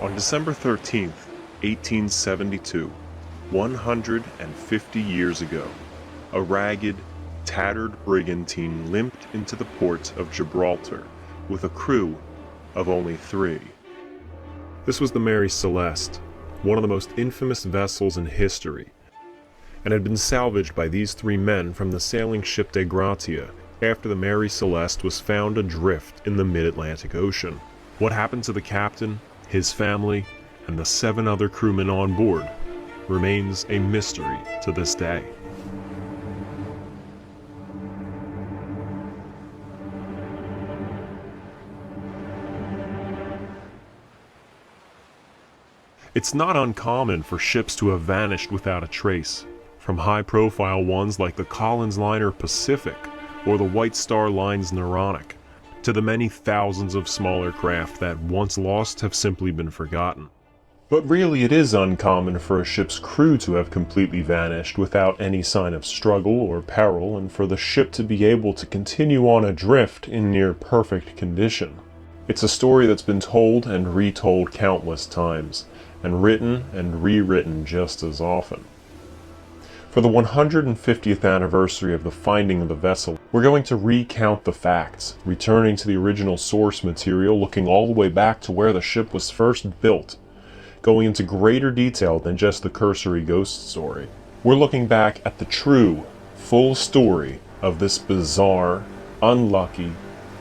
On December 13th, 1872, 150 years ago, a ragged, tattered brigantine limped into the port of Gibraltar with a crew of only 3. This was the Mary Celeste, one of the most infamous vessels in history, and had been salvaged by these 3 men from the sailing ship De Gratia after the Mary Celeste was found adrift in the mid-Atlantic Ocean. What happened to the captain, his family, and the 7 other crewmen on board remains a mystery to this day. It's not uncommon for ships to have vanished without a trace, from high-profile ones like the Collins liner Pacific or the White Star Line's Naronic, to the many thousands of smaller craft that, once lost, have simply been forgotten. But really it is uncommon for a ship's crew to have completely vanished without any sign of struggle or peril, and for the ship to be able to continue on adrift in near perfect condition. It's a story that's been told and retold countless times, and written and rewritten just as often. For the 150th anniversary of the finding of the vessel, we're going to recount the facts, returning to the original source material, looking all the way back to where the ship was first built, going into greater detail than just the cursory ghost story. We're looking back at the true, full story of this bizarre, unlucky,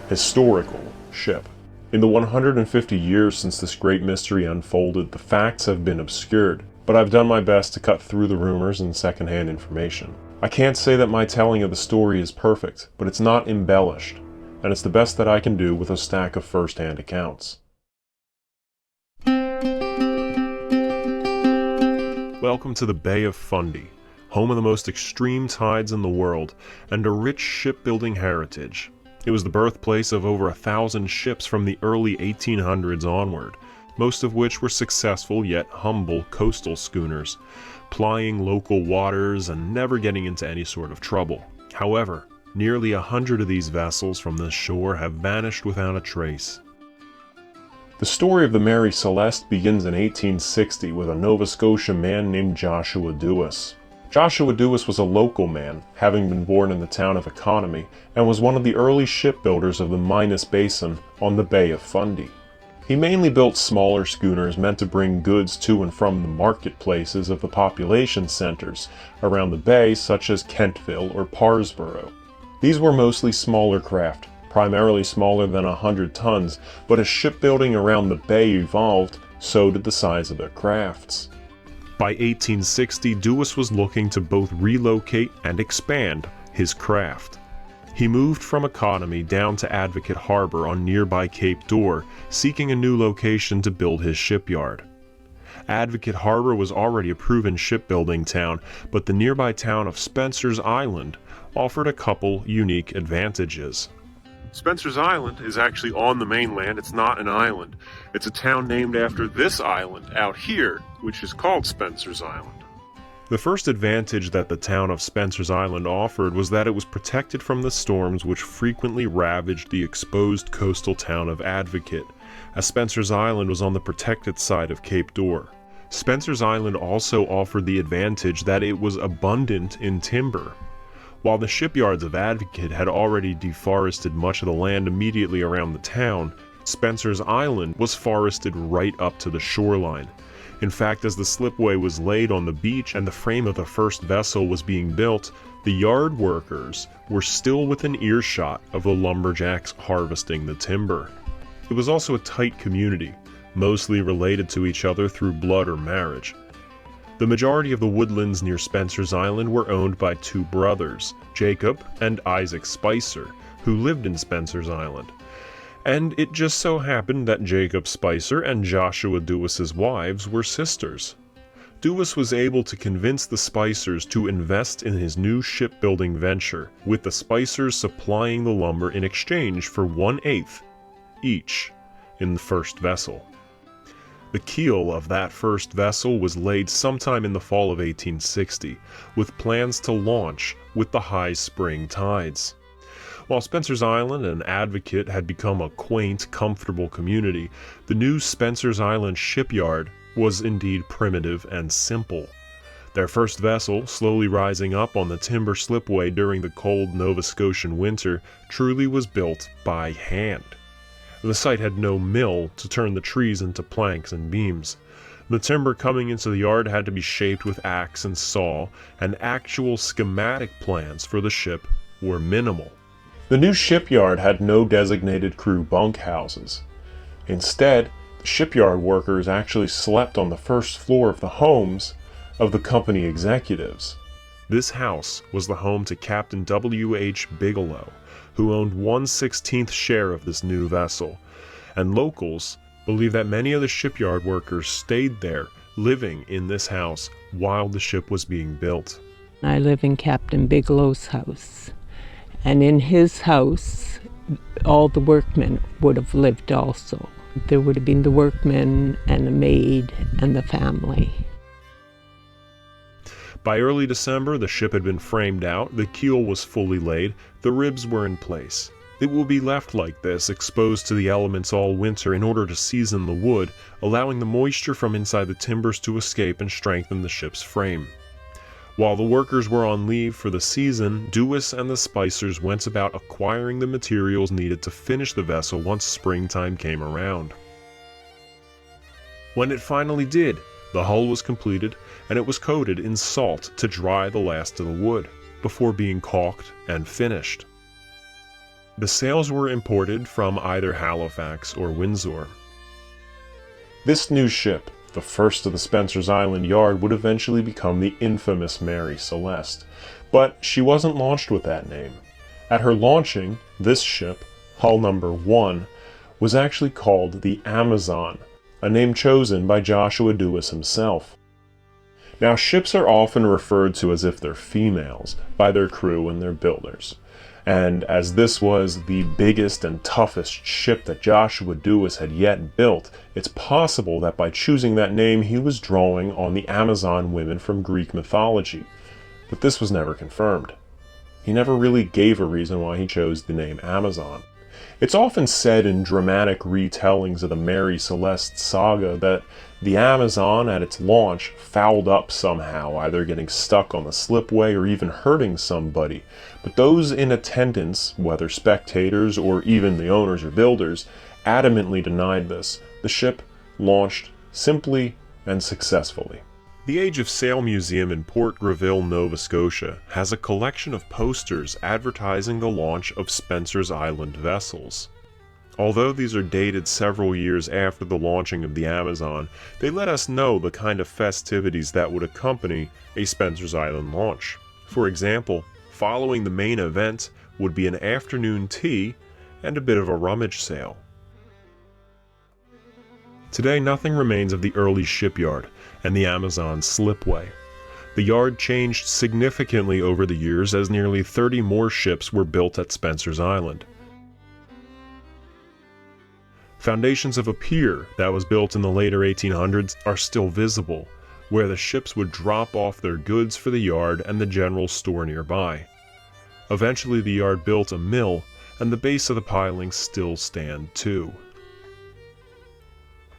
historical ship. In the 150 years since this great mystery unfolded, the facts have been obscured, but I've done my best to cut through the rumors and secondhand information. I can't say that my telling of the story is perfect, but it's not embellished, and it's the best that I can do with a stack of first-hand accounts. Welcome to the Bay of Fundy, home of the most extreme tides in the world, and a rich shipbuilding heritage. It was the birthplace of over 1,000 ships from the early 1800s onward, most of which were successful yet humble coastal schooners, plying local waters and never getting into any sort of trouble. However, nearly 100 of these vessels from this shore have vanished without a trace. The story of the Mary Celeste begins in 1860 with a Nova Scotia man named Joshua Dewis. Joshua Dewis was a local man, having been born in the town of Economy, and was one of the early shipbuilders of the Minas Basin on the Bay of Fundy. He mainly built smaller schooners meant to bring goods to and from the marketplaces of the population centers around the bay, such as Kentville or Parsboro. These were mostly smaller craft, primarily smaller than 100 tons, but as shipbuilding around the bay evolved, so did the size of their crafts. By 1860, Dewis was looking to both relocate and expand his craft. He moved from Economy down to Advocate Harbor on nearby Cape Door, seeking a new location to build his shipyard. Advocate Harbor was already a proven shipbuilding town, but the nearby town of Spencer's Island offered a couple unique advantages. Spencer's Island is actually on the mainland. It's not an island. It's a town named after this island out here, which is called Spencer's Island. The first advantage that the town of Spencer's Island offered was that it was protected from the storms which frequently ravaged the exposed coastal town of Advocate, as Spencer's Island was on the protected side of Cape Door. Spencer's Island also offered the advantage that it was abundant in timber. While the shipyards of Advocate had already deforested much of the land immediately around the town, Spencer's Island was forested right up to the shoreline. In fact, as the slipway was laid on the beach and the frame of the first vessel was being built, the yard workers were still within earshot of the lumberjacks harvesting the timber. It was also a tight community, mostly related to each other through blood or marriage. The majority of the woodlands near Spencer's Island were owned by 2 brothers, Jacob and Isaac Spicer, who lived in Spencer's Island. And it just so happened that Jacob Spicer and Joshua Dewis's wives were sisters. Dewis was able to convince the Spicers to invest in his new shipbuilding venture, with the Spicers supplying the lumber in exchange for 1/8 each in the first vessel. The keel of that first vessel was laid sometime in the fall of 1860, with plans to launch with the high spring tides. While Spencer's Island and Advocate had become a quaint, comfortable community, the new Spencer's Island shipyard was indeed primitive and simple. Their first vessel, slowly rising up on the timber slipway during the cold Nova Scotian winter, truly was built by hand. The site had no mill to turn the trees into planks and beams. The timber coming into the yard had to be shaped with axe and saw, and actual schematic plans for the ship were minimal. The new shipyard had no designated crew bunkhouses. Instead, the shipyard workers actually slept on the first floor of the homes of the company executives. This house was the home to Captain W.H. Bigelow, who owned 1/16th share of this new vessel, and locals believe that many of the shipyard workers stayed there, living in this house while the ship was being built. I live in Captain Bigelow's house, and in his house, all the workmen would have lived also. There would have been the workmen and the maid and the family. By early December, the ship had been framed out, the keel was fully laid, the ribs were in place. It will be left like this, exposed to the elements all winter in order to season the wood, allowing the moisture from inside the timbers to escape and strengthen the ship's frame. While the workers were on leave for the season, Dewis and the spicers went about acquiring the materials needed to finish the vessel once springtime came around. When it finally did, the hull was completed, and it was coated in salt to dry the last of the wood, before being caulked and finished. The sails were imported from either Halifax or Windsor. This new ship, the first of the Spencer's Island yard, would eventually become the infamous Mary Celeste, but she wasn't launched with that name. At her launching, this ship, hull number 1, was actually called the Amazon, a name chosen by Joshua Dewis himself. Now, ships are often referred to as if they're females by their crew and their builders. And as this was the biggest and toughest ship that Joshua Dewis had yet built, it's possible that by choosing that name he was drawing on the Amazon women from Greek mythology. But this was never confirmed. He never really gave a reason why he chose the name Amazon. It's often said in dramatic retellings of the Mary Celeste saga that the Amazon at its launch fouled up somehow, either getting stuck on the slipway or even hurting somebody. But those in attendance, whether spectators or even the owners or builders, adamantly denied this. The ship launched simply and successfully. The Age of Sail Museum in Port Greville, Nova Scotia, has a collection of posters advertising the launch of Spencer's Island vessels. Although these are dated several years after the launching of the Amazon, they let us know the kind of festivities that would accompany a Spencer's Island launch. For example, following the main event would be an afternoon tea and a bit of a rummage sale. Today, nothing remains of the early shipyard and the Amazon slipway. The yard changed significantly over the years as nearly 30 more ships were built at Spencer's Island. Foundations of a pier that was built in the later 1800s are still visible, where the ships would drop off their goods for the yard and the general store nearby. Eventually the yard built a mill, and the base of the pilings still stand too.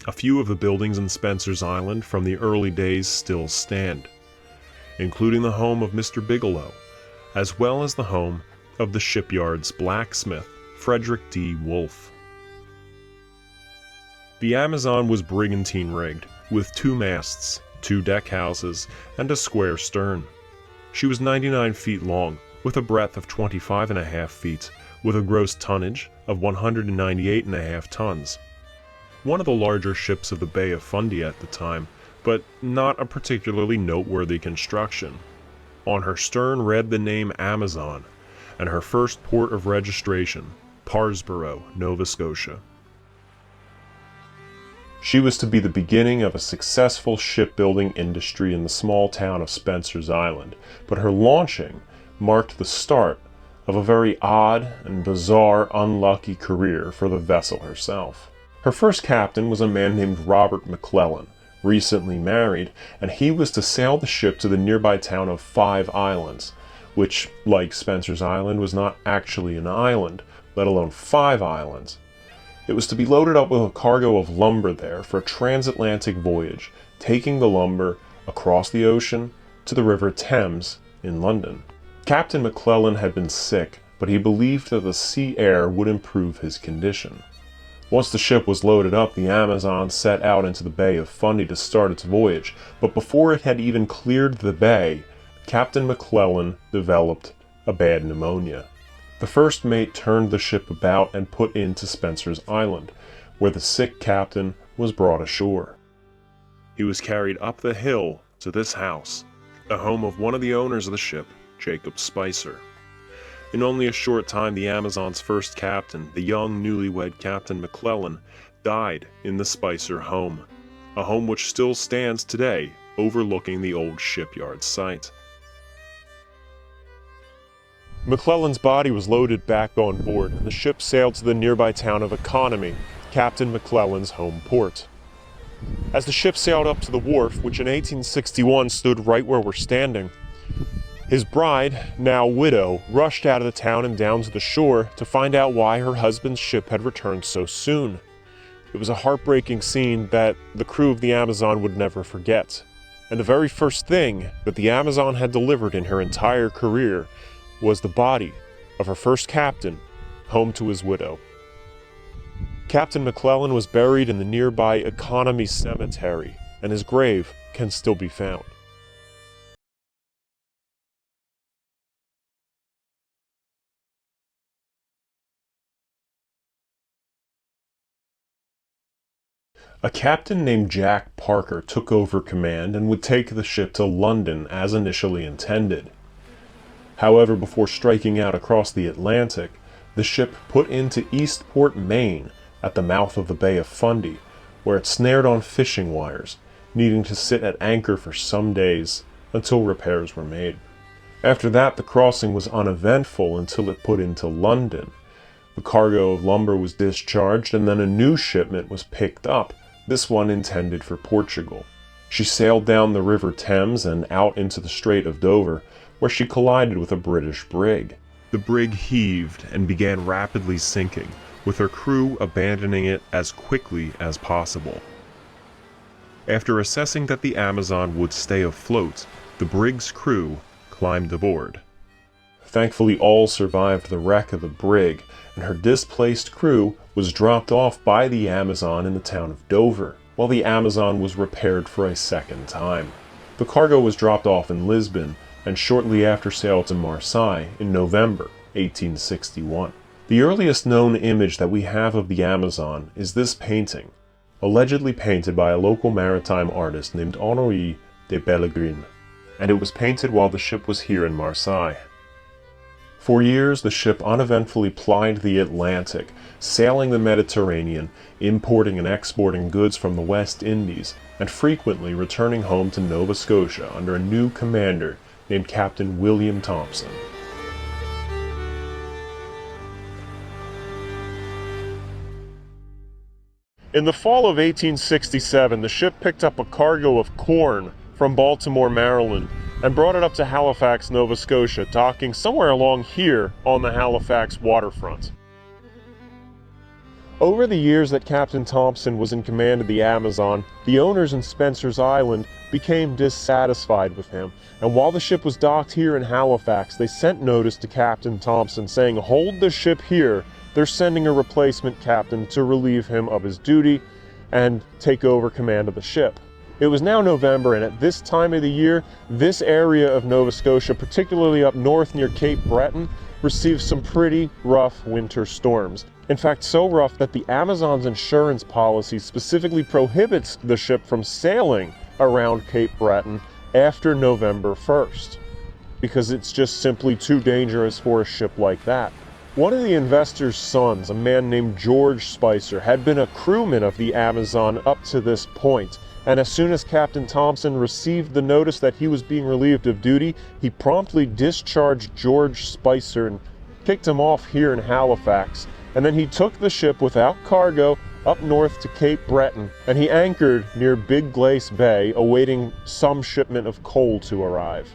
A few of the buildings in Spencer's Island from the early days still stand, including the home of Mr. Bigelow, as well as the home of the shipyard's blacksmith, Frederick D. Wolfe. The Amazon was brigantine rigged, with 2 masts, 2 deck houses, and a square stern. She was 99 feet long, with a breadth of 25.5 feet, with a gross tonnage of 198.5 tons. One of the larger ships of the Bay of Fundy at the time, but not a particularly noteworthy construction. On her stern read the name Amazon, and her first port of registration, Parsboro, Nova Scotia. She was to be the beginning of a successful shipbuilding industry in the small town of Spencer's Island, but her launching marked the start of a very odd and bizarre, unlucky career for the vessel herself. Her first captain was a man named Robert McClellan, recently married, and he was to sail the ship to the nearby town of 5 Islands, which, like Spencer's Island, was not actually an island, let alone 5 islands. It was to be loaded up with a cargo of lumber there for a transatlantic voyage, taking the lumber across the ocean to the River Thames in London. Captain McClellan had been sick, but he believed that the sea air would improve his condition. Once the ship was loaded up, the Amazon set out into the Bay of Fundy to start its voyage, but before it had even cleared the bay, Captain McClellan developed a bad pneumonia. The first mate turned the ship about and put into Spencer's Island, where the sick captain was brought ashore. He was carried up the hill to this house, the home of one of the owners of the ship, Jacob Spicer. In only a short time, the Amazon's first captain, the young newlywed Captain McClellan, died in the Spicer home, a home which still stands today overlooking the old shipyard site. McClellan's body was loaded back on board, and the ship sailed to the nearby town of Economy, Captain McClellan's home port. As the ship sailed up to the wharf, which in 1861 stood right where we're standing, his bride, now widow, rushed out of the town and down to the shore to find out why her husband's ship had returned so soon. It was a heartbreaking scene that the crew of the Amazon would never forget. And the very first thing that the Amazon had delivered in her entire career was the body of her first captain home to his widow. Captain McClellan was buried in the nearby Economy Cemetery, and his grave can still be found. A captain named Jack Parker took over command and would take the ship to London as initially intended. However, before striking out across the Atlantic, the ship put into Eastport, Maine, at the mouth of the Bay of Fundy, where it snared on fishing wires, needing to sit at anchor for some days until repairs were made. After that, the crossing was uneventful until it put into London. The cargo of lumber was discharged, and then a new shipment was picked up, this one intended for Portugal. She sailed down the River Thames and out into the Strait of Dover, where she collided with a British brig. The brig heaved and began rapidly sinking, with her crew abandoning it as quickly as possible. After assessing that the Amazon would stay afloat, the brig's crew climbed aboard. Thankfully, all survived the wreck of the brig, and her displaced crew was dropped off by the Amazon in the town of Dover, while the Amazon was repaired for a second time. The cargo was dropped off in Lisbon, and shortly after sailed to Marseille in November 1861. The earliest known image that we have of the Amazon is this painting, allegedly painted by a local maritime artist named Henri de Pellegrin, and it was painted while the ship was here in Marseille. For years, the ship uneventfully plied the Atlantic, sailing the Mediterranean, importing and exporting goods from the West Indies, and frequently returning home to Nova Scotia under a new commander named Captain William Thompson. In the fall of 1867, the ship picked up a cargo of corn from Baltimore, Maryland, and brought it up to Halifax, Nova Scotia, docking somewhere along here on the Halifax waterfront. Over the years that Captain Thompson was in command of the Amazon, the owners in Spencer's Island became dissatisfied with him, and while the ship was docked here in Halifax, they sent notice to Captain Thompson saying, "Hold the ship here. They're sending a replacement captain to relieve him of his duty and take over command of the ship." It was now November, and at this time of the year, this area of Nova Scotia, particularly up north near Cape Breton, received some pretty rough winter storms. In fact, so rough that the Amazon's insurance policy specifically prohibits the ship from sailing around Cape Breton after November 1st, because it's just simply too dangerous for a ship like that. One of the investor's sons, a man named George Spicer, had been a crewman of the Amazon up to this point, and as soon as Captain Thompson received the notice that he was being relieved of duty, he promptly discharged George Spicer and kicked him off here in Halifax. And then he took the ship without cargo up north to Cape Breton, and he anchored near Big Glace Bay, awaiting some shipment of coal to arrive.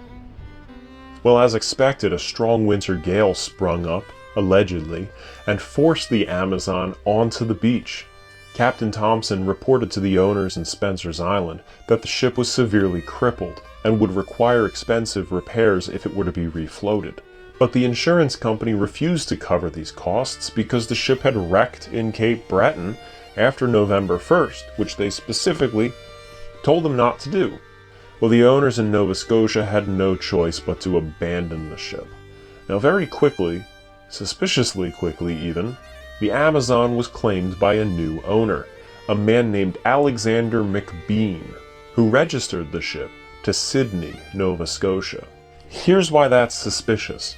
Well, as expected, a strong winter gale sprung up, allegedly, and forced the Amazon onto the beach. Captain Thompson reported to the owners in Spencer's Island that the ship was severely crippled and would require expensive repairs if it were to be refloated. But the insurance company refused to cover these costs because the ship had wrecked in Cape Breton after November 1st, which they specifically told them not to do. Well, the owners in Nova Scotia had no choice but to abandon the ship. Now, very quickly, suspiciously quickly even, the Amazon was claimed by a new owner, a man named Alexander McBean, who registered the ship to Sydney, Nova Scotia. Here's why that's suspicious.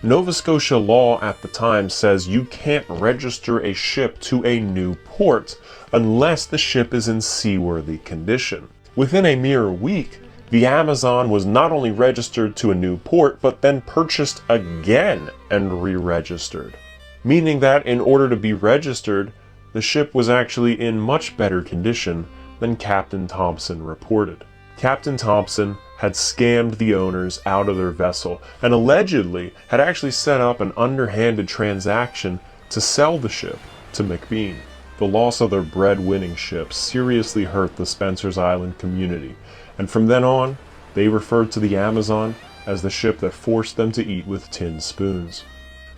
Nova Scotia law at the time says you can't register a ship to a new port unless the ship is in seaworthy condition. Within a mere week, the Amazon was not only registered to a new port, but then purchased again and re-registered. Meaning that in order to be registered, the ship was actually in much better condition than Captain Thompson reported. Captain Thompson had scammed the owners out of their vessel and allegedly had actually set up an underhanded transaction to sell the ship to McBean. The loss of their bread-winning ship seriously hurt the Spencer's Island community, and from then on, they referred to the Amazon as the ship that forced them to eat with tin spoons.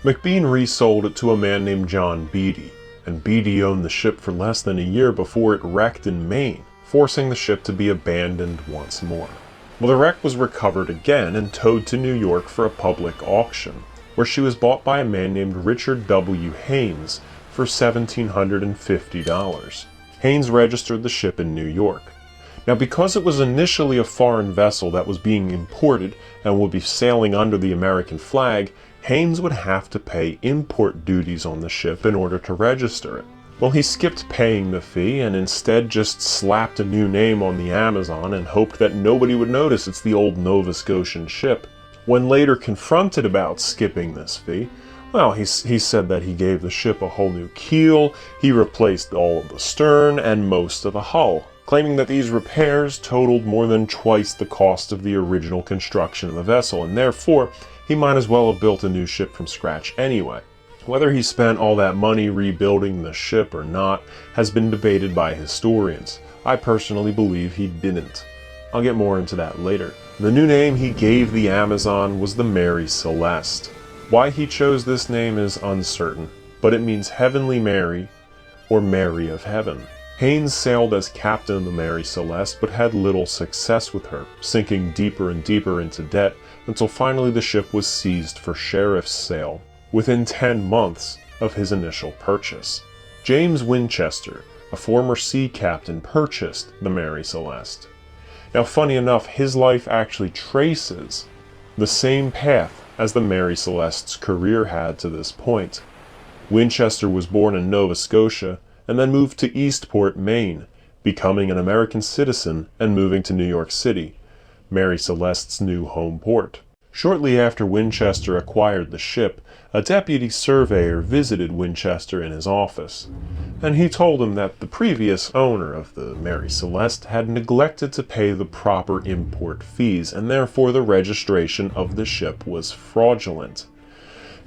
McBean resold it to a man named John Beatty, and Beatty owned the ship for less than a year before it wrecked in Maine, forcing the ship to be abandoned once more. Well, the wreck was recovered again and towed to New York for a public auction, where she was bought by a man named Richard W. Haynes for $1,750. Haynes registered the ship in New York. Now, because it was initially a foreign vessel that was being imported and would be sailing under the American flag, Haynes would have to pay import duties on the ship in order to register it. Well, he skipped paying the fee and instead just slapped a new name on the Amazon and hoped that nobody would notice it's the old Nova Scotian ship. When later confronted about skipping this fee, well, he said that he gave the ship a whole new keel, he replaced all of the stern and most of the hull, claiming that these repairs totaled more than twice the cost of the original construction of the vessel, and therefore he might as well have built a new ship from scratch anyway. Whether he spent all that money rebuilding the ship or not has been debated by historians. I personally believe he didn't. I'll get more into that later. The new name he gave the Amazon was the Mary Celeste. Why he chose this name is uncertain, but it means Heavenly Mary or Mary of Heaven. Haynes sailed as captain of the Mary Celeste, but had little success with her, sinking deeper and deeper into debt until finally the ship was seized for sheriff's sale within 10 months of his initial purchase. James Winchester, a former sea captain, purchased the Mary Celeste. Now, funny enough, his life actually traces the same path as the Mary Celeste's career had to this point. Winchester was born in Nova Scotia and then moved to Eastport, Maine, becoming an American citizen and moving to New York City, Mary Celeste's new home port. Shortly after Winchester acquired the ship, a deputy surveyor visited Winchester in his office, and he told him that the previous owner of the Mary Celeste had neglected to pay the proper import fees, and therefore the registration of the ship was fraudulent.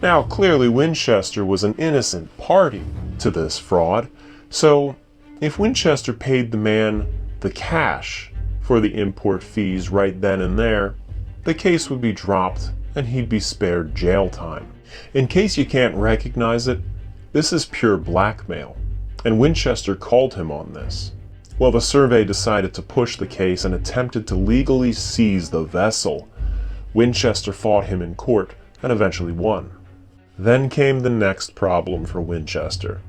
Now, clearly Winchester was an innocent party to this fraud, so if Winchester paid the man the cash for the import fees right then and there, the case would be dropped and he'd be spared jail time. In case you can't recognize it, this is pure blackmail, and Winchester called him on this. Well, the survey decided to push the case and attempted to legally seize the vessel. Winchester fought him in court and eventually won. Then came the next problem for Winchester.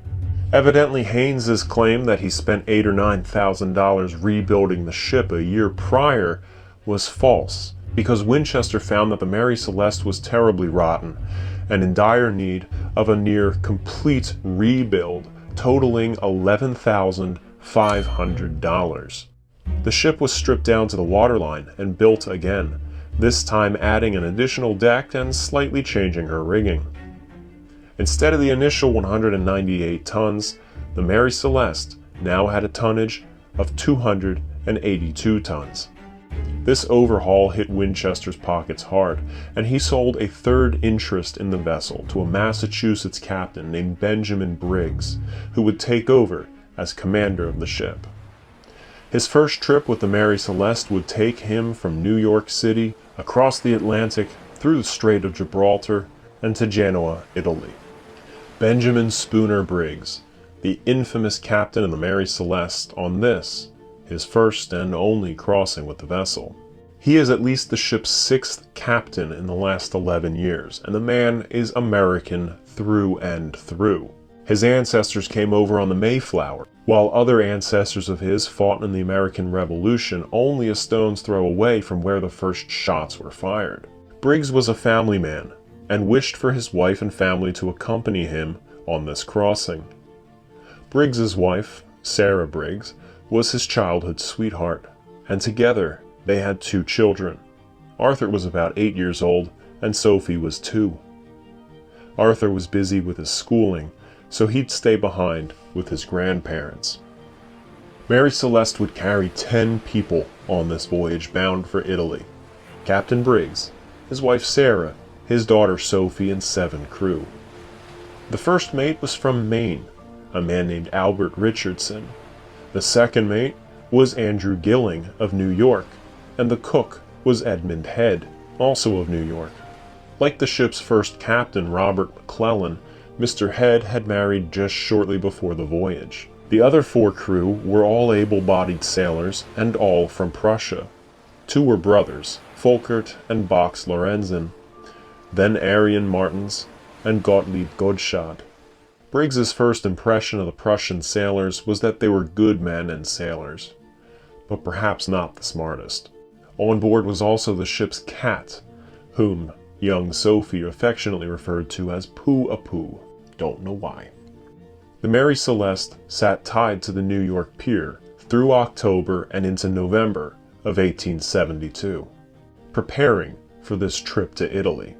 Evidently, Haynes's claim that he spent $8,000 or $9,000 rebuilding the ship a year prior was false, because Winchester found that the Mary Celeste was terribly rotten and in dire need of a near complete rebuild, totaling $11,500. The ship was stripped down to the waterline and built again, this time adding an additional deck and slightly changing her rigging. Instead of the initial 198 tons, the Mary Celeste now had a tonnage of 282 tons. This overhaul hit Winchester's pockets hard, and he sold a third interest in the vessel to a Massachusetts captain named Benjamin Briggs, who would take over as commander of the ship. His first trip with the Mary Celeste would take him from New York City, across the Atlantic, through the Strait of Gibraltar, and to Genoa, Italy. Benjamin Spooner Briggs, the infamous captain of the Mary Celeste, on this, his first and only crossing with the vessel. He is at least the ship's 6th captain in the last 11 years, and the man is American through and through. His ancestors came over on the Mayflower, while other ancestors of his fought in the American Revolution only a stone's throw away from where the first shots were fired. Briggs was a family man, and wished for his wife and family to accompany him on this crossing. Briggs's wife, Sarah Briggs, was his childhood sweetheart, and together they had 2 children. Arthur was about 8 years old, and Sophie was 2. Arthur was busy with his schooling, so he'd stay behind with his grandparents. Mary Celeste would carry 10 people on this voyage bound for Italy. Captain Briggs, his wife Sarah, his daughter Sophie, and 7 crew. The first mate was from Maine, a man named Albert Richardson. The second mate was Andrew Gilling of New York, and the cook was Edmund Head, also of New York. Like the ship's first captain, Robert McClellan, Mr. Head had married just shortly before the voyage. The other 4 crew were all able-bodied sailors, and all from Prussia. 2 were brothers, Folkert and Box Lorenzen, then Arian Martins and Gottlieb Godschad. Briggs's first impression of the Prussian sailors was that they were good men and sailors, but perhaps not the smartest. On board was also the ship's cat, whom young Sophie affectionately referred to as Pooh-a-Pooh. Don't know why. The Mary Celeste sat tied to the New York pier through October and into November of 1872, preparing for this trip to Italy.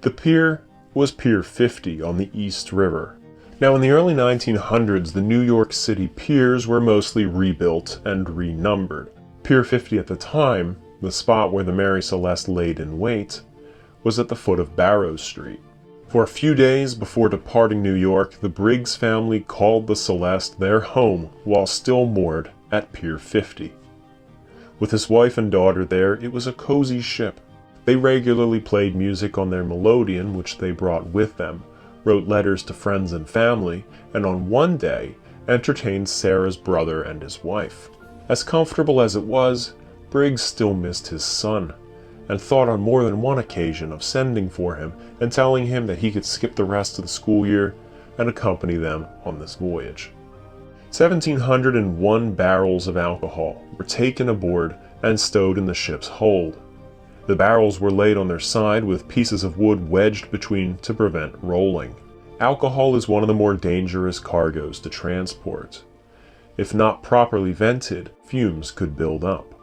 The pier was Pier 50 on the East River. Now, in the early 1900s, the New York City piers were mostly rebuilt and renumbered. Pier 50 at the time, the spot where the Mary Celeste laid in wait, was at the foot of Barrow Street. For a few days before departing New York, the Briggs family called the Celeste their home while still moored at Pier 50. With his wife and daughter there, it was a cozy ship. They regularly played music on their melodeon, which they brought with them, wrote letters to friends and family, and on one day entertained Sarah's brother and his wife. As comfortable as it was, Briggs still missed his son, and thought on more than one occasion of sending for him and telling him that he could skip the rest of the school year and accompany them on this voyage. 1,701 barrels of alcohol were taken aboard and stowed in the ship's hold. The barrels were laid on their side with pieces of wood wedged between to prevent rolling. Alcohol is one of the more dangerous cargoes to transport. If not properly vented, fumes could build up.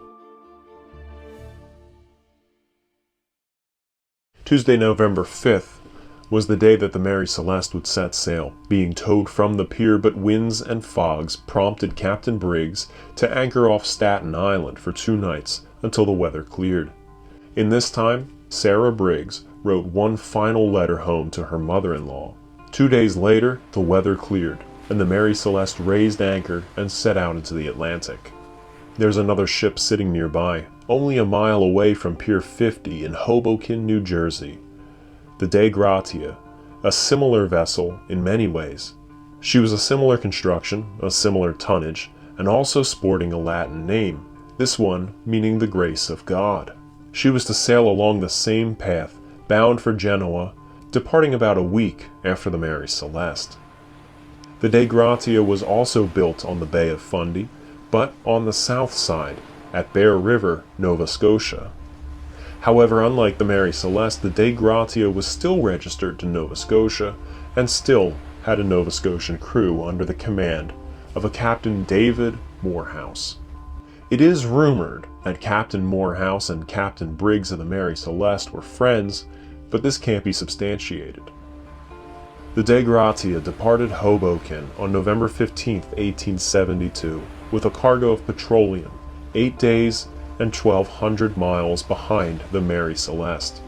Tuesday, November 5th, was the day that the Mary Celeste would set sail, being towed from the pier, but winds and fogs prompted Captain Briggs to anchor off Staten Island for 2 nights until the weather cleared. In this time, Sarah Briggs wrote one final letter home to her mother-in-law. 2 days later, the weather cleared, and the Mary Celeste raised anchor and set out into the Atlantic. There's another ship sitting nearby, only a mile away from Pier 50 in Hoboken, New Jersey. The Dei Gratia, a similar vessel in many ways. She was a similar construction, a similar tonnage, and also sporting a Latin name, this one meaning the grace of God. She was to sail along the same path, bound for Genoa, departing about a week after the Mary Celeste. The Dei Gratia was also built on the Bay of Fundy, but on the south side, at Bear River, Nova Scotia. However, unlike the Mary Celeste, the Dei Gratia was still registered to Nova Scotia, and still had a Nova Scotian crew under the command of a Captain David Morehouse. It is rumored that Captain Morehouse and Captain Briggs of the Mary Celeste were friends, but this can't be substantiated. The Dei Gratia departed Hoboken on November 15, 1872, with a cargo of petroleum, 8 days and 1,200 miles behind the Mary Celeste.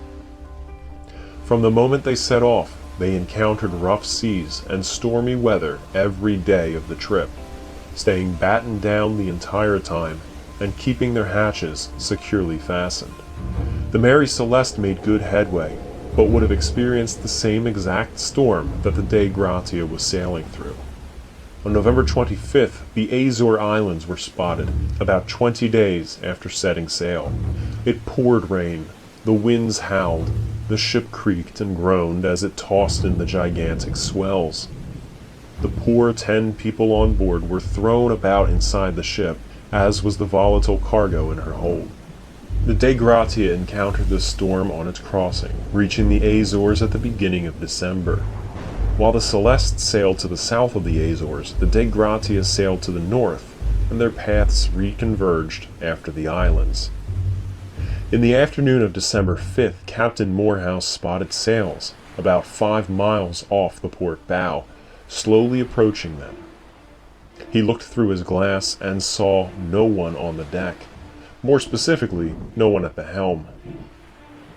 From the moment they set off, they encountered rough seas and stormy weather every day of the trip, staying battened down the entire time and keeping their hatches securely fastened. The Mary Celeste made good headway, but would have experienced the same exact storm that the Dei Gratia was sailing through. On November 25th, the Azore Islands were spotted, about 20 days after setting sail. It poured rain, the winds howled, the ship creaked and groaned as it tossed in the gigantic swells. The poor 10 people on board were thrown about inside the ship, as was the volatile cargo in her hold. The Dei Gratia encountered this storm on its crossing, reaching the Azores at the beginning of December. While the Celeste sailed to the south of the Azores, the Dei Gratia sailed to the north, and their paths reconverged after the islands. In the afternoon of December 5th, Captain Morehouse spotted sails, about 5 miles off the port bow, slowly approaching them. He looked through his glass and saw no one on the deck. More specifically, no one at the helm.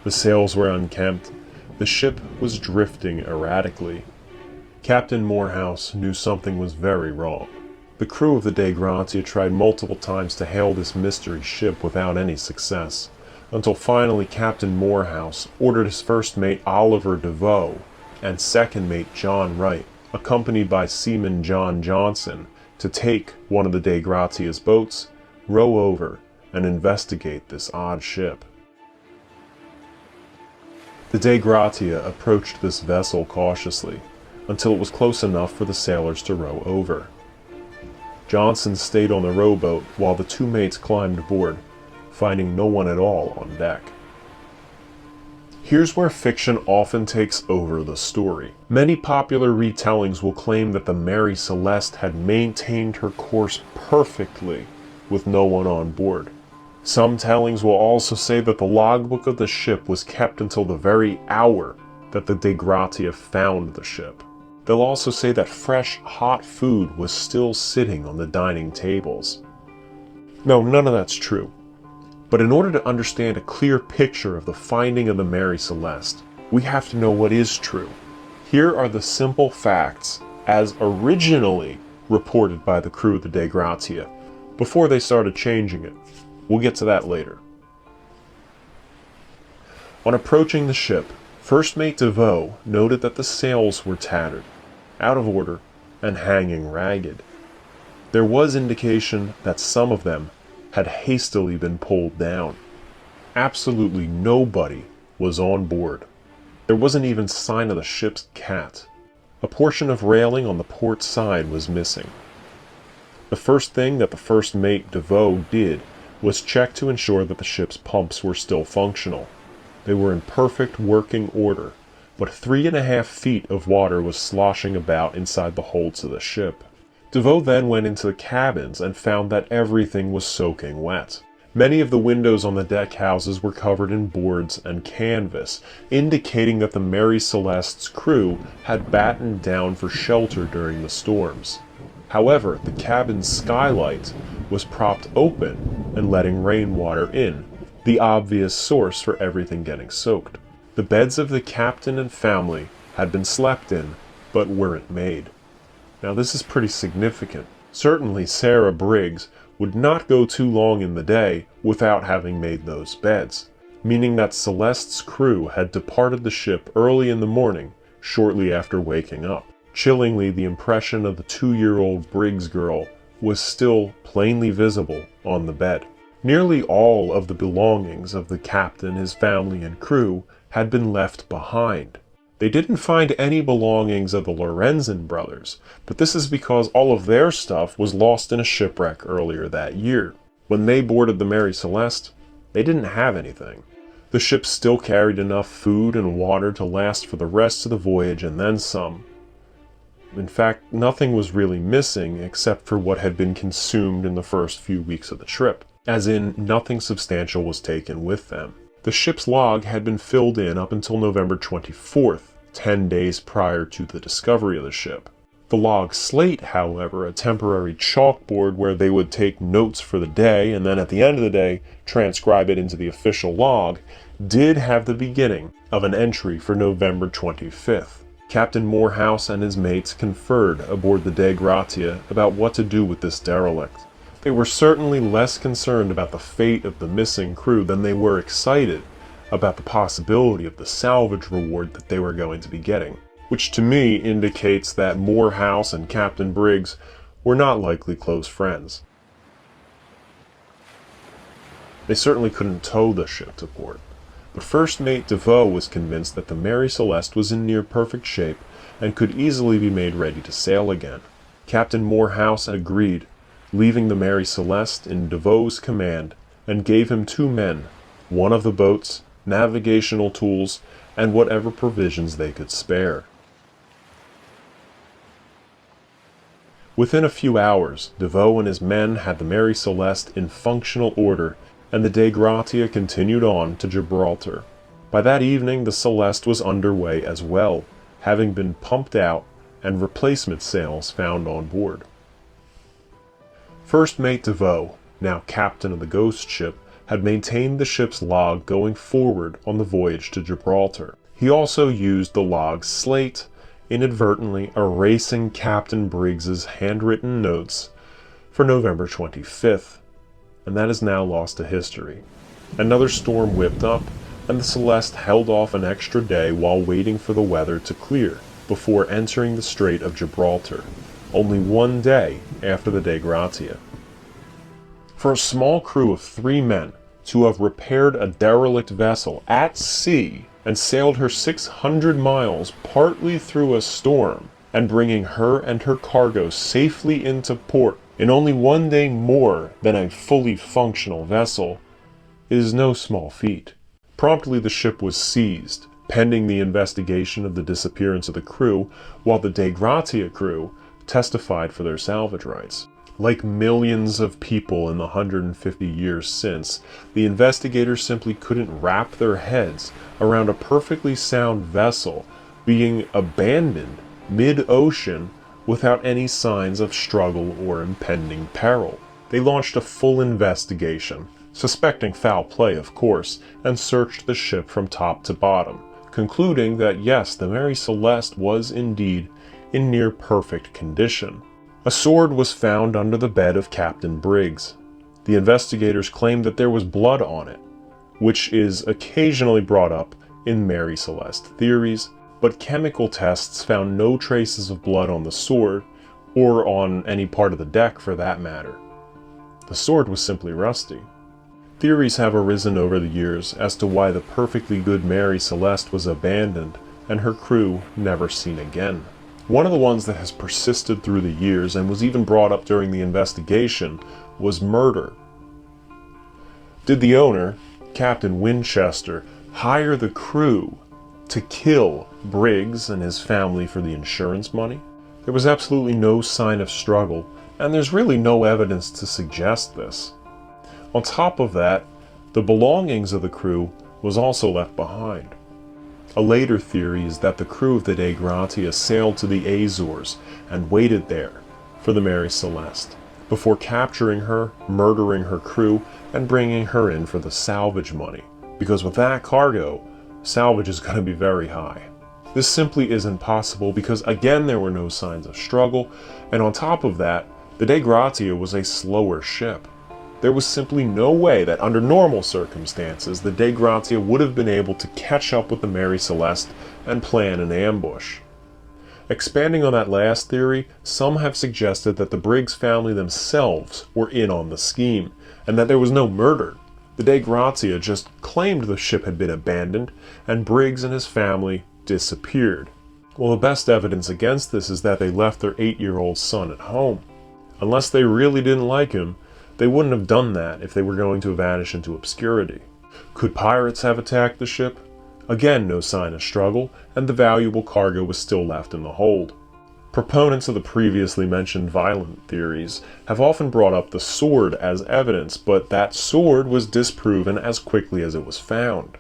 The sails were unkempt. The ship was drifting erratically. Captain Morehouse knew something was very wrong. The crew of the Dei Gratia tried multiple times to hail this mystery ship without any success, until finally Captain Morehouse ordered his first mate Oliver DeVoe and second mate John Wright, accompanied by seaman John Johnson, to take one of the Dei Gratia's boats, row over, and investigate this odd ship. The Dei Gratia approached this vessel cautiously, until it was close enough for the sailors to row over. Johnson stayed on the rowboat while the 2 mates climbed aboard, finding no one at all on deck. Here's where fiction often takes over the story. Many popular retellings will claim that the Mary Celeste had maintained her course perfectly with no one on board. Some tellings will also say that the logbook of the ship was kept until the very hour that the Dei Gratia found the ship. They'll also say that fresh, hot food was still sitting on the dining tables. No, none of that's true. But in order to understand a clear picture of the finding of the Mary Celeste, we have to know what is true. Here are the simple facts as originally reported by the crew of the Dei Gratia, before they started changing it. We'll get to that later. On approaching the ship, First Mate DeVoe noted that the sails were tattered, out of order, and hanging ragged. There was indication that some of them had hastily been pulled down. Absolutely nobody was on board. There wasn't even sign of the ship's cat. A portion of railing on the port side was missing. The first thing that the first mate DeVoe did was check to ensure that the ship's pumps were still functional. They were in perfect working order, but 3.5 feet of water was sloshing about inside the holds of the ship. DeVoe then went into the cabins and found that everything was soaking wet. Many of the windows on the deck houses were covered in boards and canvas, indicating that the Mary Celeste's crew had battened down for shelter during the storms. However, the cabin's skylight was propped open and letting rainwater in, the obvious source for everything getting soaked. The beds of the captain and family had been slept in, but weren't made. Now this is pretty significant. Certainly Sarah Briggs would not go too long in the day without having made those beds, meaning that Celeste's crew had departed the ship early in the morning, shortly after waking up. Chillingly, the impression of the 2-year-old Briggs girl was still plainly visible on the bed. Nearly all of the belongings of the captain, his family, and crew had been left behind. They didn't find any belongings of the Lorenzen brothers, but this is because all of their stuff was lost in a shipwreck earlier that year. When they boarded the Mary Celeste, they didn't have anything. The ship still carried enough food and water to last for the rest of the voyage and then some. In fact, nothing was really missing except for what had been consumed in the first few weeks of the trip, as in nothing substantial was taken with them. The ship's log had been filled in up until November 24th, 10 days prior to the discovery of the ship. The log slate, however, a temporary chalkboard where they would take notes for the day and then at the end of the day transcribe it into the official log, did have the beginning of an entry for November 25th. Captain Morehouse and his mates conferred aboard the Dei Gratia about what to do with this derelict. They were certainly less concerned about the fate of the missing crew than they were excited about the possibility of the salvage reward that they were going to be getting, which to me indicates that Morehouse and Captain Briggs were not likely close friends. They certainly couldn't tow the ship to port, but First Mate DeVoe was convinced that the Mary Celeste was in near perfect shape and could easily be made ready to sail again. Captain Morehouse agreed, leaving the Mary Celeste in DeVoe's command, and gave him 2 men, one of the boats, navigational tools, and whatever provisions they could spare. Within a few hours, DeVoe and his men had the Mary Celeste in functional order, and the Dei Gratia continued on to Gibraltar. By that evening, the Celeste was underway as well, having been pumped out and replacement sails found on board. First Mate DeVoe, now captain of the ghost ship, had maintained the ship's log going forward on the voyage to Gibraltar. He also used the log slate, inadvertently erasing Captain Briggs's handwritten notes for November 25th, and that is now lost to history. Another storm whipped up, and the Celeste held off an extra day while waiting for the weather to clear before entering the Strait of Gibraltar, only 1 day after the Dei Gratia. For a small crew of 3 men to have repaired a derelict vessel at sea and sailed her 600 miles partly through a storm, and bringing her and her cargo safely into port in only 1 day more than a fully functional vessel, is no small feat. Promptly the ship was seized, pending the investigation of the disappearance of the crew, while the Dei Gratia crew testified for their salvage rights. Like millions of people in the 150 years since, the investigators simply couldn't wrap their heads around a perfectly sound vessel being abandoned mid-ocean without any signs of struggle or impending peril. They launched a full investigation, suspecting foul play of course, and searched the ship from top to bottom, concluding that yes, the Mary Celeste was indeed in near perfect condition. A sword was found under the bed of Captain Briggs. The investigators claimed that there was blood on it, which is occasionally brought up in Mary Celeste theories, but chemical tests found no traces of blood on the sword, or on any part of the deck for that matter. The sword was simply rusty. Theories have arisen over the years as to why the perfectly good Mary Celeste was abandoned and her crew never seen again. One of the ones that has persisted through the years and was even brought up during the investigation was murder. Did the owner, Captain Winchester, hire the crew to kill Briggs and his family for the insurance money? There was absolutely no sign of struggle, and there's really no evidence to suggest this. On top of that, the belongings of the crew was also left behind. A later theory is that the crew of the Dei Gratia sailed to the Azores and waited there for the Mary Celeste, before capturing her, murdering her crew, and bringing her in for the salvage money, because with that cargo, salvage is going to be very high. This simply isn't possible because again there were no signs of struggle, and on top of that, the Dei Gratia was a slower ship. There was simply no way that under normal circumstances the Dei Gratia would have been able to catch up with the Mary Celeste and plan an ambush. Expanding on that last theory, some have suggested that the Briggs family themselves were in on the scheme, and that there was no murder. The Dei Gratia just claimed the ship had been abandoned, and Briggs and his family disappeared. Well, the best evidence against this is that they left their 8-year-old son at home. Unless they really didn't like him, they wouldn't have done that if they were going to vanish into obscurity. Could pirates have attacked the ship? Again, no sign of struggle, and the valuable cargo was still left in the hold. Proponents of the previously mentioned violent theories have often brought up the sword as evidence, but that sword was disproven as quickly as it was found.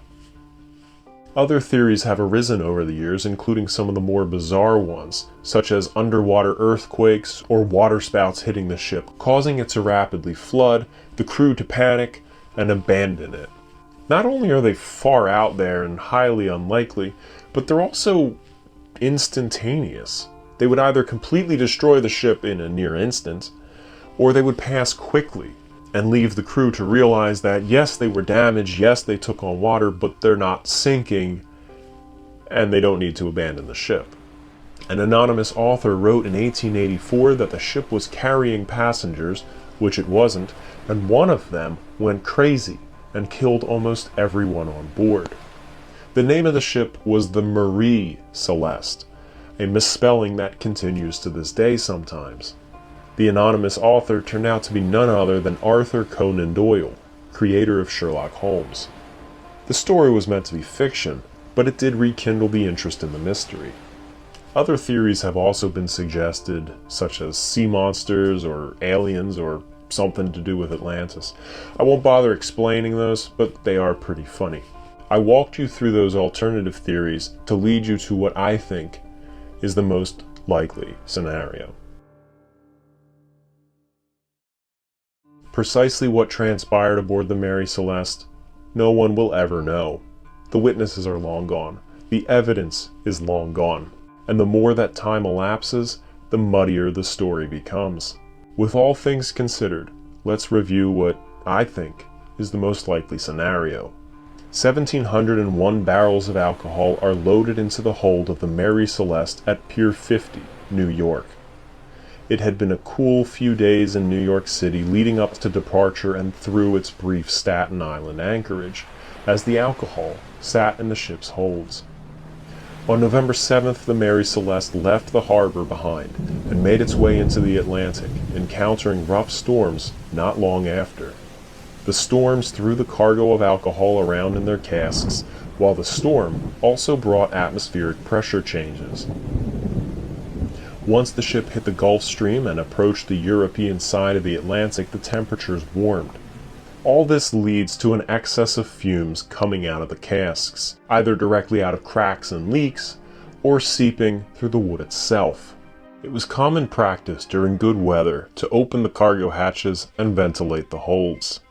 Other theories have arisen over the years, including some of the more bizarre ones, such as underwater earthquakes or waterspouts hitting the ship, causing it to rapidly flood, the crew to panic, and abandon it. Not only are they far out there and highly unlikely, but they're also instantaneous. They would either completely destroy the ship in a near instant, or they would pass quickly and leave the crew to realize that yes, they were damaged, yes, they took on water, but they're not sinking, and they don't need to abandon the ship. An anonymous author wrote in 1884 that the ship was carrying passengers, which it wasn't, and one of them went crazy and killed almost everyone on board. The name of the ship was the Marie Celeste, a misspelling that continues to this day sometimes. The anonymous author turned out to be none other than Arthur Conan Doyle, creator of Sherlock Holmes. The story was meant to be fiction, but it did rekindle the interest in the mystery. Other theories have also been suggested, such as sea monsters or aliens or something to do with Atlantis. I won't bother explaining those, but they are pretty funny. I walked you through those alternative theories to lead you to what I think is the most likely scenario. Precisely what transpired aboard the Mary Celeste, no one will ever know. The witnesses are long gone. The evidence is long gone. And the more that time elapses, the muddier the story becomes. With all things considered, let's review what I think is the most likely scenario. 1,701 barrels of alcohol are loaded into the hold of the Mary Celeste at Pier 50, New York. It had been a cool few days in New York City leading up to departure and through its brief Staten Island anchorage, as the alcohol sat in the ship's holds. On November 7th, the Mary Celeste left the harbor behind and made its way into the Atlantic, encountering rough storms not long after. The storms threw the cargo of alcohol around in their casks, while the storm also brought atmospheric pressure changes. Once the ship hit the Gulf Stream and approached the European side of the Atlantic, the temperatures warmed. All this leads to an excess of fumes coming out of the casks, either directly out of cracks and leaks, or seeping through the wood itself. It was common practice during good weather to open the cargo hatches and ventilate the holds.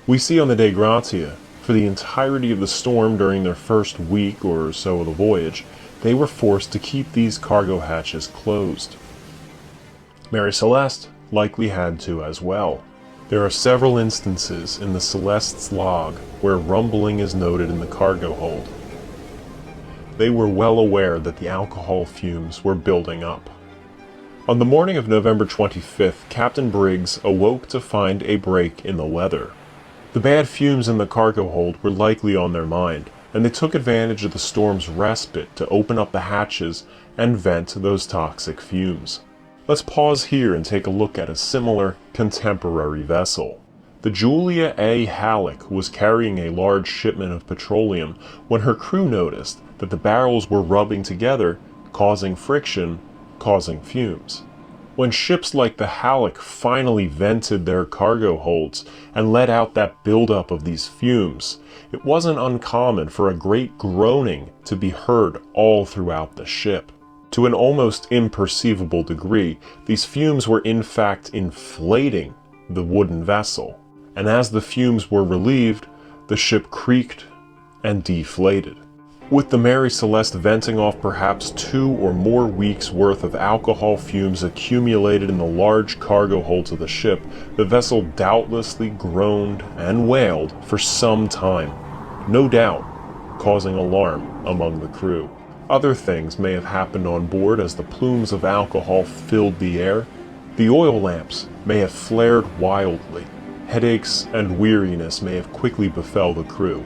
We see on the Dei Gratia, for the entirety of the storm during their first week or so of the voyage, they were forced to keep these cargo hatches closed. Mary Celeste likely had to as well. There are several instances in the Celeste's log where rumbling is noted in the cargo hold. They were well aware that the alcohol fumes were building up. On the morning of November 25th, Captain Briggs awoke to find a break in the weather. The bad fumes in the cargo hold were likely on their mind, and they took advantage of the storm's respite to open up the hatches and vent those toxic fumes. Let's pause here and take a look at a similar contemporary vessel. The Julia A. Halleck was carrying a large shipment of petroleum when her crew noticed that the barrels were rubbing together, causing friction, causing fumes. When ships like the Halleck finally vented their cargo holds and let out that buildup of these fumes, it wasn't uncommon for a great groaning to be heard all throughout the ship. To an almost imperceivable degree, these fumes were in fact inflating the wooden vessel, and as the fumes were relieved, the ship creaked and deflated. With the Mary Celeste venting off perhaps 2 or more weeks' worth of alcohol fumes accumulated in the large cargo holds of the ship, the vessel doubtlessly groaned and wailed for some time, no doubt causing alarm among the crew. Other things may have happened on board as the plumes of alcohol filled the air. The oil lamps may have flared wildly. Headaches and weariness may have quickly befell the crew.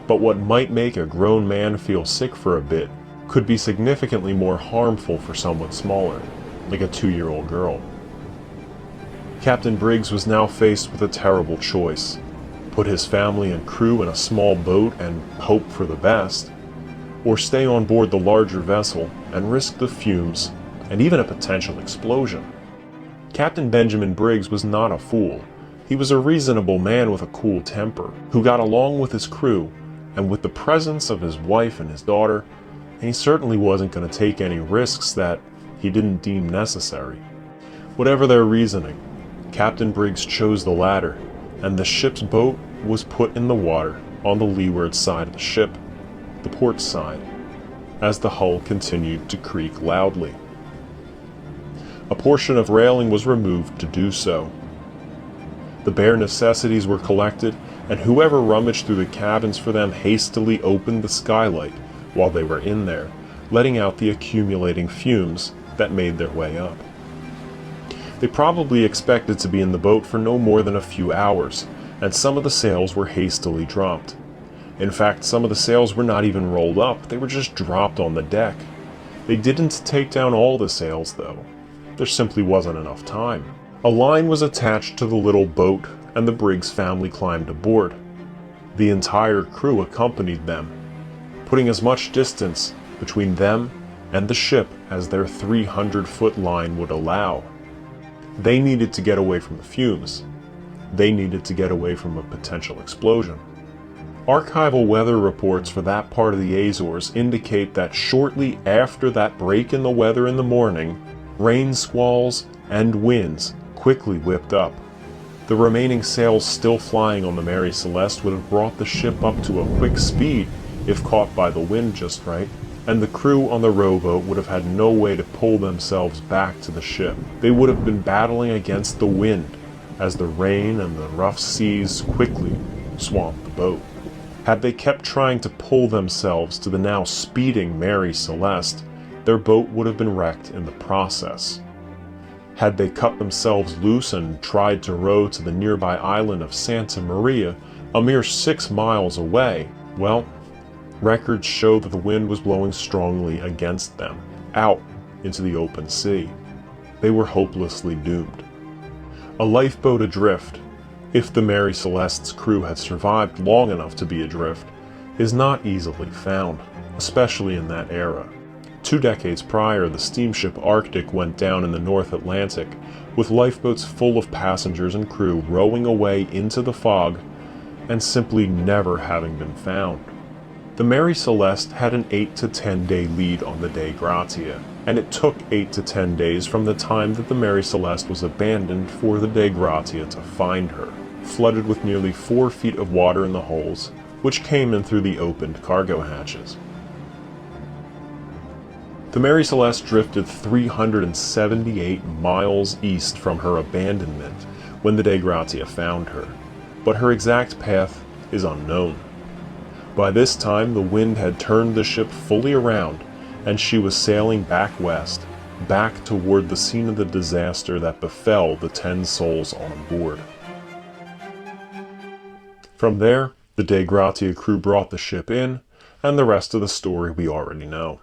But what might make a grown man feel sick for a bit could be significantly more harmful for someone smaller, like a 2-year-old girl. Captain Briggs was now faced with a terrible choice: put his family and crew in a small boat and hope for the best, or stay on board the larger vessel and risk the fumes and even a potential explosion. Captain Benjamin Briggs was not a fool. He was a reasonable man with a cool temper, who got along with his crew and with the presence of his wife and his daughter, he certainly wasn't going to take any risks that he didn't deem necessary. Whatever their reasoning, Captain Briggs chose the latter, and the ship's boat was put in the water on the leeward side of the ship, the port side, as the hull continued to creak loudly. A portion of railing was removed to do so. The bare necessities were collected, and whoever rummaged through the cabins for them hastily opened the skylight while they were in there, letting out the accumulating fumes that made their way up. They probably expected to be in the boat for no more than a few hours, and some of the sails were hastily dropped. In fact, some of the sails were not even rolled up, they were just dropped on the deck. They didn't take down all the sails, though. There simply wasn't enough time. A line was attached to the little boat, and the Briggs family climbed aboard. The entire crew accompanied them, putting as much distance between them and the ship as their 300-foot line would allow. They needed to get away from the fumes. They needed to get away from a potential explosion. Archival weather reports for that part of the Azores indicate that shortly after that break in the weather in the morning, rain squalls and winds quickly whipped up. The remaining sails still flying on the Mary Celeste would have brought the ship up to a quick speed if caught by the wind just right, and the crew on the rowboat would have had no way to pull themselves back to the ship. They would have been battling against the wind as the rain and the rough seas quickly swamped the boat. Had they kept trying to pull themselves to the now speeding Mary Celeste, their boat would have been wrecked in the process. Had they cut themselves loose and tried to row to the nearby island of Santa Maria, a mere 6 miles away, well, records show that the wind was blowing strongly against them, out into the open sea. They were hopelessly doomed. A lifeboat adrift, if the Mary Celeste's crew had survived long enough to be adrift, is not easily found, especially in that era. 2 decades prior, the steamship Arctic went down in the North Atlantic, with lifeboats full of passengers and crew rowing away into the fog and simply never having been found. The Mary Celeste had an 8 to 10 day lead on the Dei Gratia, and it took 8 to 10 days from the time that the Mary Celeste was abandoned for the Dei Gratia to find her, flooded with nearly 4 feet of water in the holes, which came in through the opened cargo hatches. The Mary Celeste drifted 378 miles east from her abandonment when the Dei Gratia found her, but her exact path is unknown. By this time, the wind had turned the ship fully around, and she was sailing back west, back toward the scene of the disaster that befell the 10 souls on board. From there, the Dei Gratia crew brought the ship in, and the rest of the story we already know.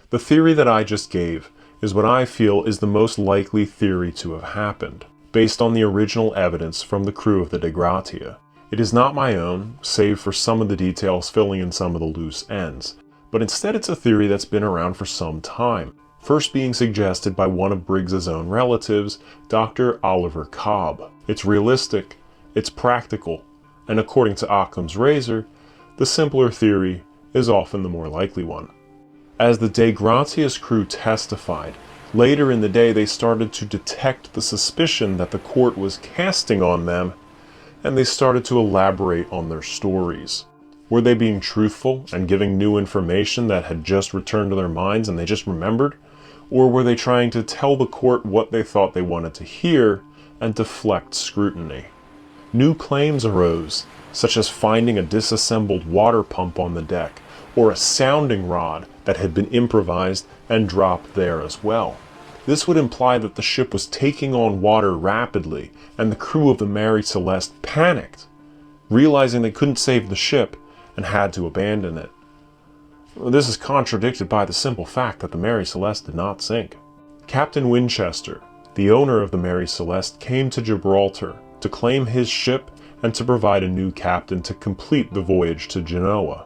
The theory that I just gave is what I feel is the most likely theory to have happened, based on the original evidence from the crew of the Dei Gratia. It is not my own, save for some of the details filling in some of the loose ends, but instead it's a theory that's been around for some time, first being suggested by one of Briggs's own relatives, Dr. Oliver Cobb. It's realistic, it's practical, and according to Occam's razor, the simpler theory is often the more likely one. As the Dei Gratia's crew testified, later in the day they started to detect the suspicion that the court was casting on them, and they started to elaborate on their stories. Were they being truthful and giving new information that had just returned to their minds and they just remembered? Or were they trying to tell the court what they thought they wanted to hear and deflect scrutiny? New claims arose, such as finding a disassembled water pump on the deck, or a sounding rod that had been improvised and dropped there as well. This would imply that the ship was taking on water rapidly, and the crew of the Mary Celeste panicked, realizing they couldn't save the ship and had to abandon it. This is contradicted by the simple fact that the Mary Celeste did not sink. Captain Winchester, the owner of the Mary Celeste, came to Gibraltar to claim his ship and to provide a new captain to complete the voyage to Genoa.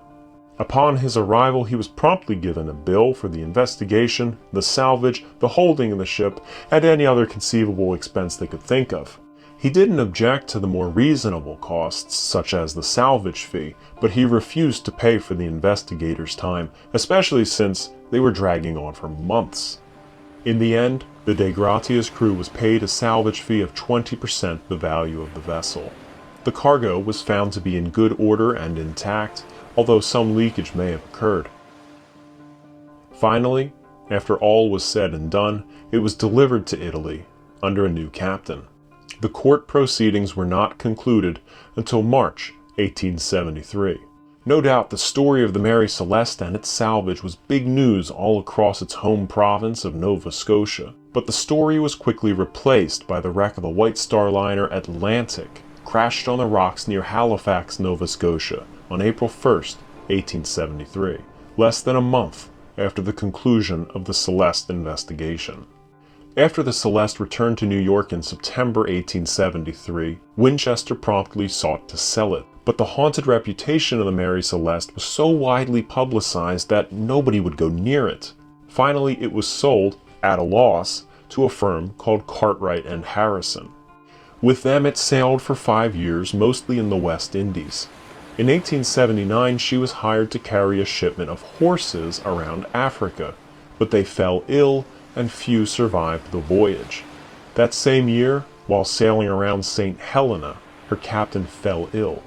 Upon his arrival, he was promptly given a bill for the investigation, the salvage, the holding of the ship, and any other conceivable expense they could think of. He didn't object to the more reasonable costs, such as the salvage fee, but he refused to pay for the investigators' time, especially since they were dragging on for months. In the end, the De Gratia's crew was paid a salvage fee of 20% the value of the vessel. The cargo was found to be in good order and intact, although some leakage may have occurred. Finally, after all was said and done, it was delivered to Italy under a new captain. The court proceedings were not concluded until March 1873. No doubt the story of the Mary Celeste and its salvage was big news all across its home province of Nova Scotia, but the story was quickly replaced by the wreck of the White Star liner Atlantic, crashed on the rocks near Halifax, Nova Scotia on April 1st, 1873, less than a month after the conclusion of the Celeste investigation. After the Celeste returned to New York in September 1873, Winchester promptly sought to sell it, but the haunted reputation of the Mary Celeste was so widely publicized that nobody would go near it. Finally, it was sold, at a loss, to a firm called Cartwright and Harrison. With them it sailed for 5 years, mostly in the West Indies. In 1879 she was hired to carry a shipment of horses around Africa, but they fell ill and few survived the voyage. That same year, while sailing around St. Helena, her captain fell ill.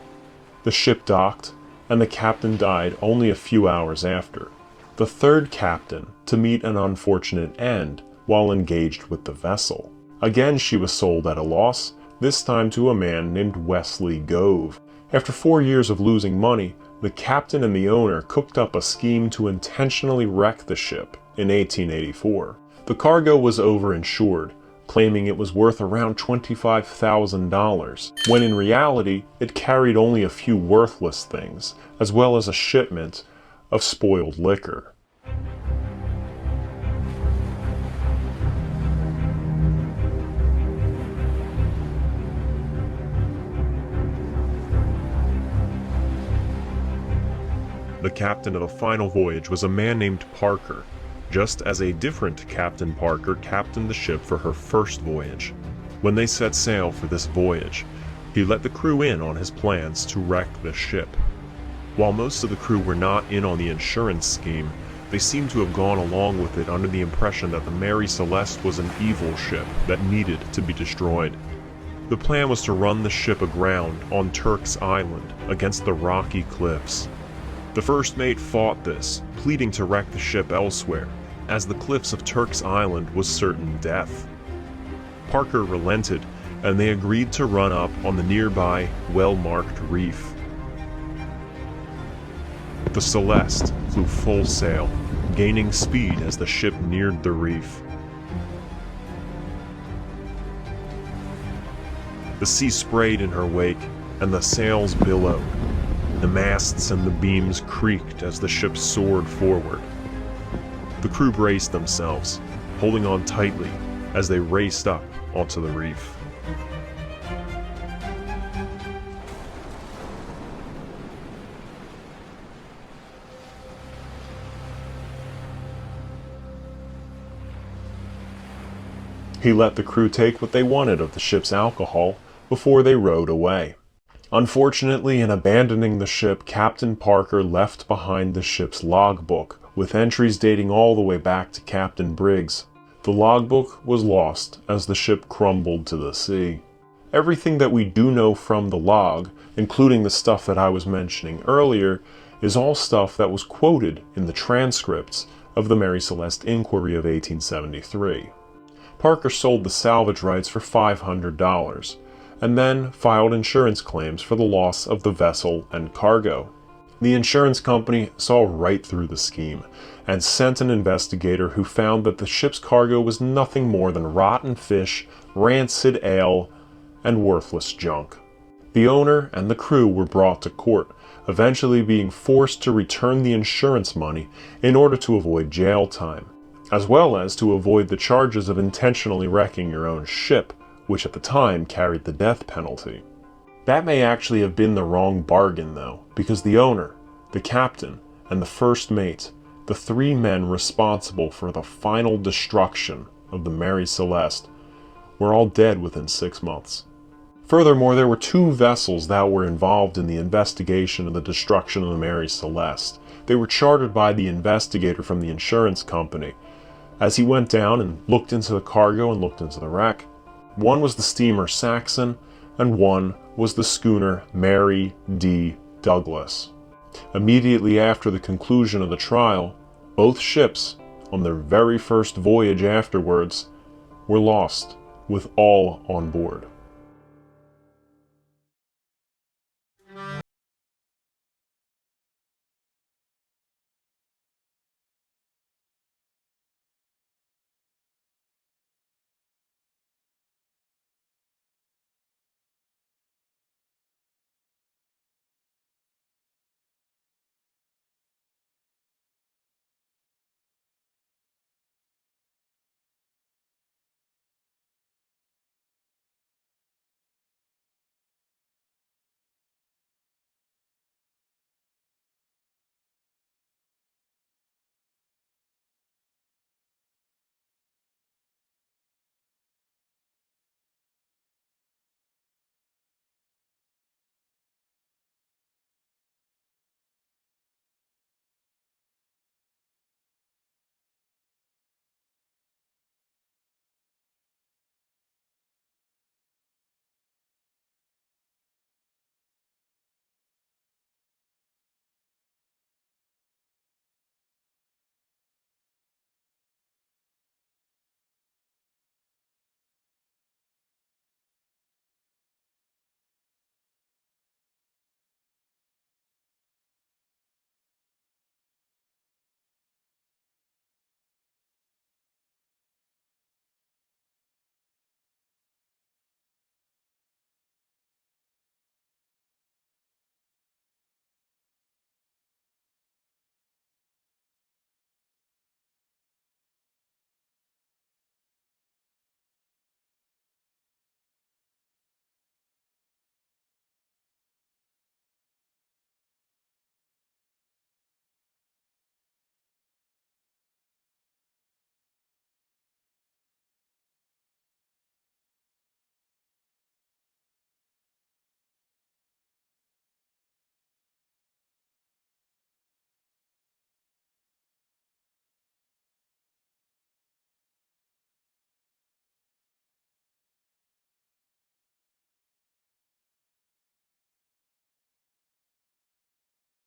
The ship docked, and the captain died only a few hours after. The third captain to meet an unfortunate end while engaged with the vessel. Again she was sold at a loss, this time to a man named Wesley Gove. After 4 years of losing money, the captain and the owner cooked up a scheme to intentionally wreck the ship in 1884. The cargo was overinsured, claiming it was worth around $25,000, when in reality it carried only a few worthless things, as well as a shipment of spoiled liquor. The captain of the final voyage was a man named Parker, just as a different Captain Parker captained the ship for her first voyage. When they set sail for this voyage, he let the crew in on his plans to wreck the ship. While most of the crew were not in on the insurance scheme, they seemed to have gone along with it under the impression that the Mary Celeste was an evil ship that needed to be destroyed. The plan was to run the ship aground on Turk's Island against the rocky cliffs. The first mate fought this, pleading to wreck the ship elsewhere, as the cliffs of Turk's Island was certain death. Parker relented, and they agreed to run up on the nearby, well-marked reef. The Celeste flew full sail, gaining speed as the ship neared the reef. The sea sprayed in her wake, and the sails billowed. The masts and the beams creaked as the ship soared forward. The crew braced themselves, holding on tightly as they raced up onto the reef. He let the crew take what they wanted of the ship's alcohol before they rowed away. Unfortunately, in abandoning the ship, Captain Parker left behind the ship's logbook, with entries dating all the way back to Captain Briggs. The logbook was lost as the ship crumbled to the sea. Everything that we do know from the log, including the stuff that I was mentioning earlier, is all stuff that was quoted in the transcripts of the Mary Celeste inquiry of 1873. Parker sold the salvage rights for $500, and then filed insurance claims for the loss of the vessel and cargo. The insurance company saw right through the scheme, and sent an investigator who found that the ship's cargo was nothing more than rotten fish, rancid ale, and worthless junk. The owner and the crew were brought to court, eventually being forced to return the insurance money in order to avoid jail time, as well as to avoid the charges of intentionally wrecking your own ship, which at the time carried the death penalty. That may actually have been the wrong bargain though, because the owner, the captain, and the first mate, the 3 men responsible for the final destruction of the Mary Celeste, were all dead within 6 months. Furthermore, there were 2 vessels that were involved in the investigation of the destruction of the Mary Celeste. They were chartered by the investigator from the insurance company. As he went down and looked into the cargo and looked into the wreck, one was the steamer Saxon, and one was the schooner Mary D. Douglas. Immediately after the conclusion of the trial, both ships, on their very first voyage afterwards, were lost, with all on board.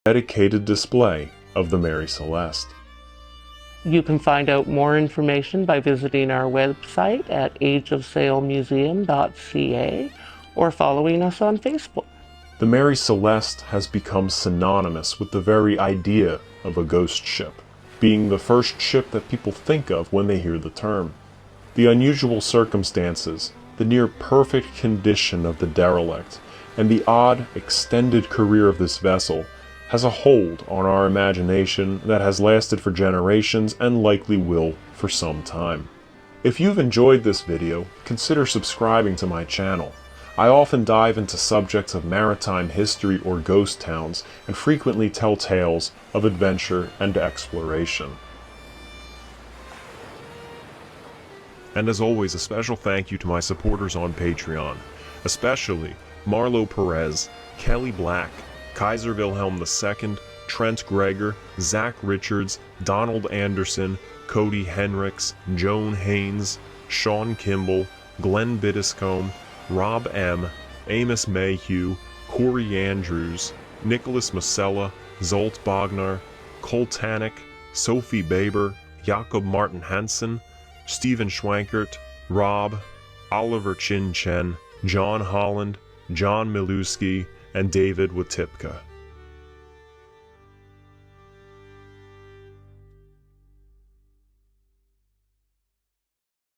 Dedicated display of the Mary Celeste. You can find out more information by visiting our website at ageofsailmuseum.ca or following us on Facebook. The Mary Celeste has become synonymous with the very idea of a ghost ship, being the first ship that people think of when they hear the term. The unusual circumstances, the near perfect condition of the derelict, and the odd, extended career of this vessel has a hold on our imagination that has lasted for generations and likely will for some time. If you've enjoyed this video, consider subscribing to my channel. I often dive into subjects of maritime history or ghost towns and frequently tell tales of adventure and exploration. And as always, a special thank you to my supporters on Patreon, especially Marlo Perez, Kelly Black, Kaiser Wilhelm II, Trent Greger, Zach Richards, Donald Anderson, Cody Henricks, Joan Haynes, Sean Kimball, Glenn Biddiscombe, Rob M., Amos Mayhew, Corey Andrews, Nicholas Masella, Zolt Bognar, Cole Tanik, Sophie Baber, Jakob Martin Hansen, Stephen Schwankert, Rob, Oliver Chin Chen, John Holland, John Miluski, and David Watipka.